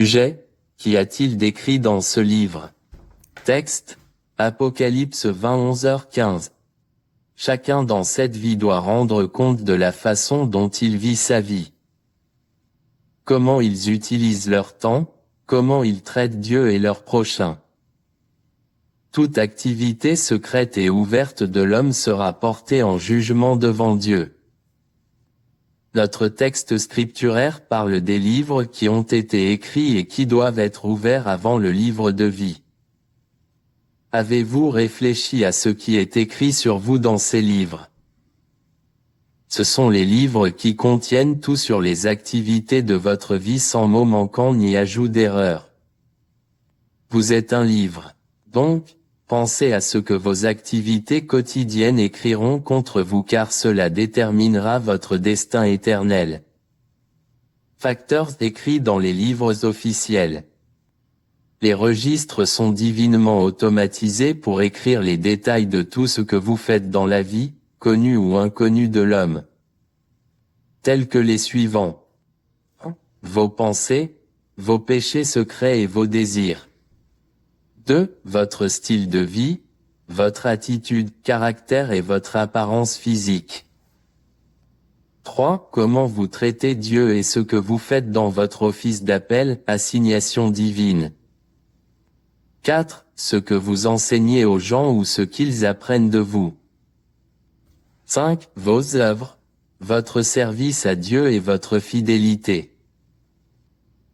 Sujet, qu'y a-t-il décrit dans ce livre? Texte, Apocalypse 20 11h15. Chacun dans cette vie doit rendre compte de la façon dont il vit sa vie. Comment ils utilisent leur temps, comment ils traitent Dieu et leur prochain. Toute activité secrète et ouverte de l'homme sera portée en jugement devant Dieu. Notre texte scripturaire parle des livres qui ont été écrits et qui doivent être ouverts avant le livre de vie. Avez-vous réfléchi à ce qui est écrit sur vous dans ces livres? Ce sont les livres qui contiennent tout sur les activités de votre vie sans mot manquant ni ajout d'erreur. Vous êtes un livre. Donc, pensez à ce que vos activités quotidiennes écriront contre vous car cela déterminera votre destin éternel. Facteurs écrits dans les livres officiels. Les registres sont divinement automatisés pour écrire les détails de tout ce que vous faites dans la vie, connu ou inconnu de l'homme. Tels que les suivants. Vos pensées, vos péchés secrets et vos désirs. 2. Votre style de vie, votre attitude, caractère et votre apparence physique. 3. Comment vous traitez Dieu et ce que vous faites dans votre office d'appel, assignation divine. 4. Ce que vous enseignez aux gens ou ce qu'ils apprennent de vous. 5. Vos œuvres, votre service à Dieu et votre fidélité.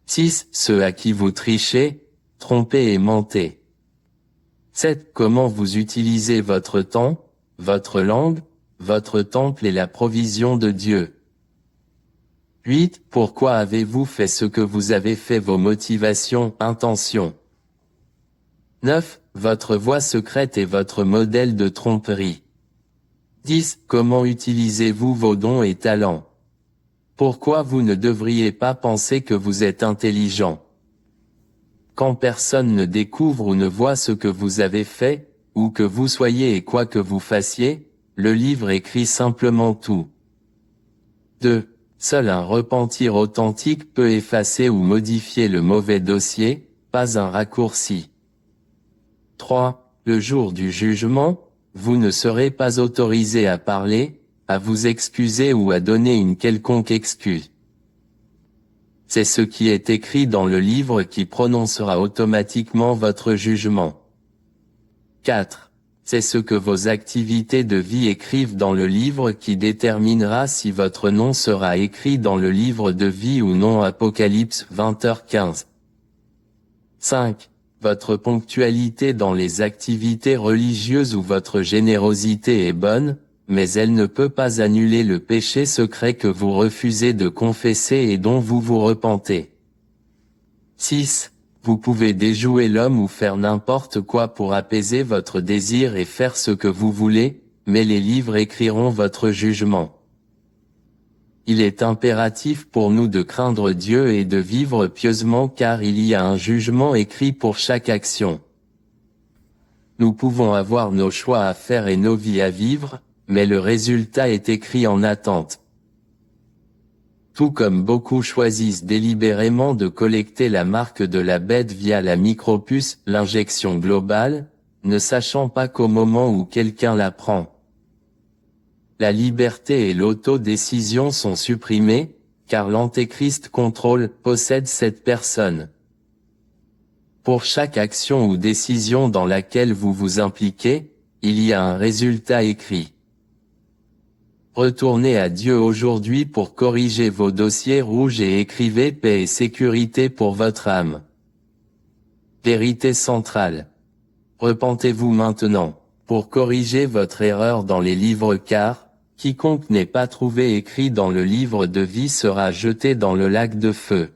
6. Ceux à qui vous trichez, trompez et mentez. 7. Comment vous utilisez votre temps, votre langue, votre temple et la provision de Dieu. 8. Pourquoi avez-vous fait ce que vous avez fait, vos motivations, intentions. 9. Votre voie secrète et votre modèle de tromperie. 10. Comment utilisez-vous vos dons et talents? Pourquoi vous ne devriez pas penser que vous êtes intelligent? Quand personne ne découvre ou ne voit ce que vous avez fait, où que vous soyez et quoi que vous fassiez, le livre écrit simplement tout. 2. Seul un repentir authentique peut effacer ou modifier le mauvais dossier, pas un raccourci. 3. Le jour du jugement, vous ne serez pas autorisé à parler, à vous excuser ou à donner une quelconque excuse. C'est ce qui est écrit dans le livre qui prononcera automatiquement votre jugement. 4. C'est ce que vos activités de vie écrivent dans le livre qui déterminera si votre nom sera écrit dans le livre de vie ou non. Apocalypse 20h15. 5. Votre ponctualité dans les activités religieuses ou votre générosité est bonne, mais elle ne peut pas annuler le péché secret que vous refusez de confesser et dont vous vous repentez. 6. Vous pouvez déjouer l'homme ou faire n'importe quoi pour apaiser votre désir et faire ce que vous voulez, mais les livres écriront votre jugement. Il est impératif pour nous de craindre Dieu et de vivre pieusement car il y a un jugement écrit pour chaque action. Nous pouvons avoir nos choix à faire et nos vies à vivre, mais le résultat est écrit en attente. Tout comme beaucoup choisissent délibérément de collecter la marque de la bête via la micropuce, l'injection globale, ne sachant pas qu'au moment où quelqu'un la prend, la liberté et l'autodécision sont supprimées, car l'antéchrist contrôle, possède cette personne. Pour chaque action ou décision dans laquelle vous vous impliquez, il y a un résultat écrit. Retournez à Dieu aujourd'hui pour corriger vos dossiers rouges et écrivez paix et sécurité pour votre âme. Vérité centrale. Repentez-vous maintenant, pour corriger votre erreur dans les livres car, quiconque n'est pas trouvé écrit dans le livre de vie sera jeté dans le lac de feu.